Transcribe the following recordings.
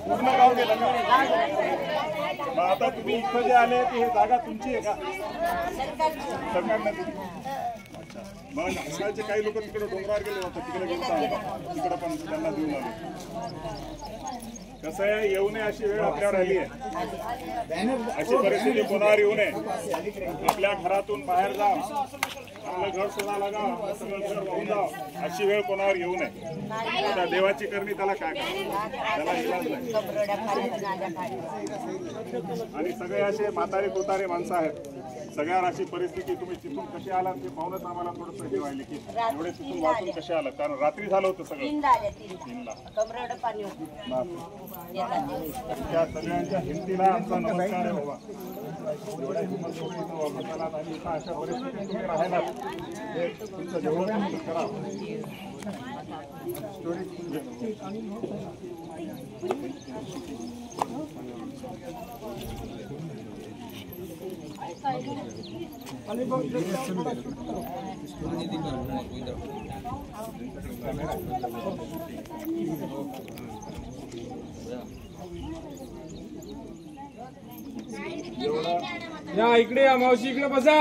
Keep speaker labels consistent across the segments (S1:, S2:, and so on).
S1: पूर्ण गाव गेलं का? मग आता तुम्ही इथं जे आले ती जागा तुमची आहे का? सरकारने दिली. मग नाशिकचे काही लोक तिकडे डोंगरावर गेले होते, तिकडे गेले तिकडे पण त्यांना देऊन आले. कसं आहे, येऊ नये अशी वेळ आपल्यावर आली आहे. अशी परिस्थिती कोणावर येऊ नये. आपल्या घरातून बाहेर जा, आपलं घर सोडा लागा, आपलं सगळं घर वाहून जावं अशी वेळ कोणावर येऊ नये. त्या देवाची करणी त्याला काय त्याला इलाज नाही. आणि सगळे असे म्हातारे कोतारे माणसं आहेत. सगळ्यावर अशी परिस्थिती, तुम्ही तिथून कसे आलात ते पाहूनच आम्हाला थोडंसं हे व्हायला की एवढे तिथून वाचून कसे आलात, कारण रात्री झालं होतं सगळं. त्या सगळ्यांच्या हिमतीला आमचा नमस्कार आहे बाबा. एवढ्या हिंमत आणि अशा परिस्थितीत तुम्ही राहिलात, तुमचं जेवढं करा.
S2: या इकडे या मावशी, इकडे बसा.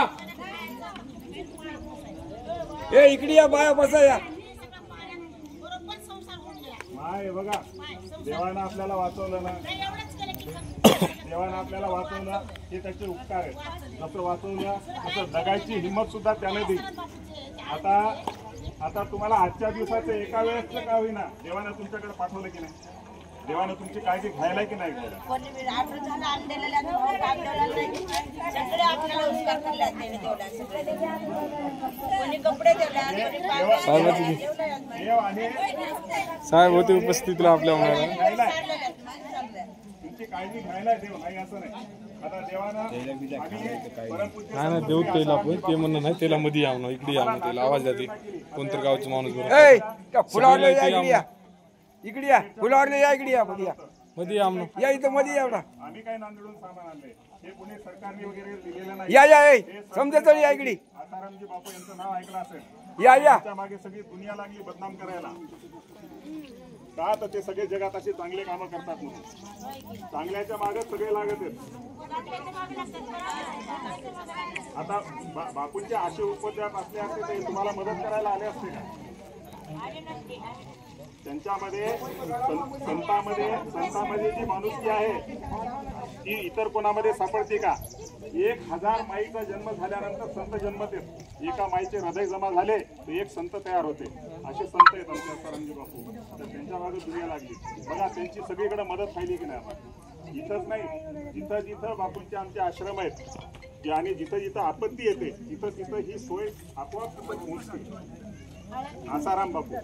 S2: ए इकडे या बाया, बसा या.
S1: माय बघा, देवानं आपल्याला वाचवलं ना, देवानं आपल्याला वाचवलं हे त्याचे उपकार आहेत. जसं वाचवलं तसं जगायची हिंमत सुद्धा त्याने दिली. आता तुम्हाला आजच्या दिवसाचं एका वेळेस का होईना देवानं तुमच्याकडे पाठवलं की नाही? देवानं तुमची काळजी घ्यायला की नाही घ्यायला?
S2: साहेब होते उपस्थितीला आपल्या
S1: तुमची काळजी घ्यायला देव नाही असं नाही. आता देवानं
S2: नाही देऊ त्याला पण ते म्हणणं नाही, त्याला मध्ये यावं ना, इकडे यावं त्याला आवाज द्या. कोणतं गावचं माणूस
S3: फुलावरला या, इकडे या, इकडे या, फुलावरला या, इकडे या, मध्ये या,
S2: मध्ये या
S3: या इथं मध्ये या.
S1: आम्ही काय नांदेडून सामान आणले, हे पुणे सरकारने वगैरे दिलेलं नाही.
S3: या या समजा या इकडे.
S1: आसारामजी बापू यांचं नाव ऐकलं असेल.
S3: या या,
S1: त्या मागे सगळी दुनिया लागली बदनाम करायला. का तर ते सगळे जगात असे चांगले कामं करतात म्हणून. चांगल्याच्या मागे सगळे लागत आहेत. आता बापूंचे आशे उपद्व्याप असले असते ते तुम्हाला मदत करायला आले असते का? त्यांच्यामध्ये संतांमध्ये जी माणुसकी आहे ती इतर कोणामध्ये सापडते का? 1000 माईचा जन्म झाल्यानंतर संत जन्मतेत. एका माईचे हृदय जमा झाले तर एक संत तयार होते. असे संत आहेत आमच्या सरंजी बापू. तर त्यांच्या मागे दुनिया लागली. बघा त्यांची सगळीकडे मदत पाहिली की नाही आपण? इथंच नाही, जिथं जिथं बापूंचे आमचे आश्रम आहेत आणि जिथं जिथं आपत्ती येते तिथं तिथं ही सोय आपोआप पोहोचते. आसाराम बापू.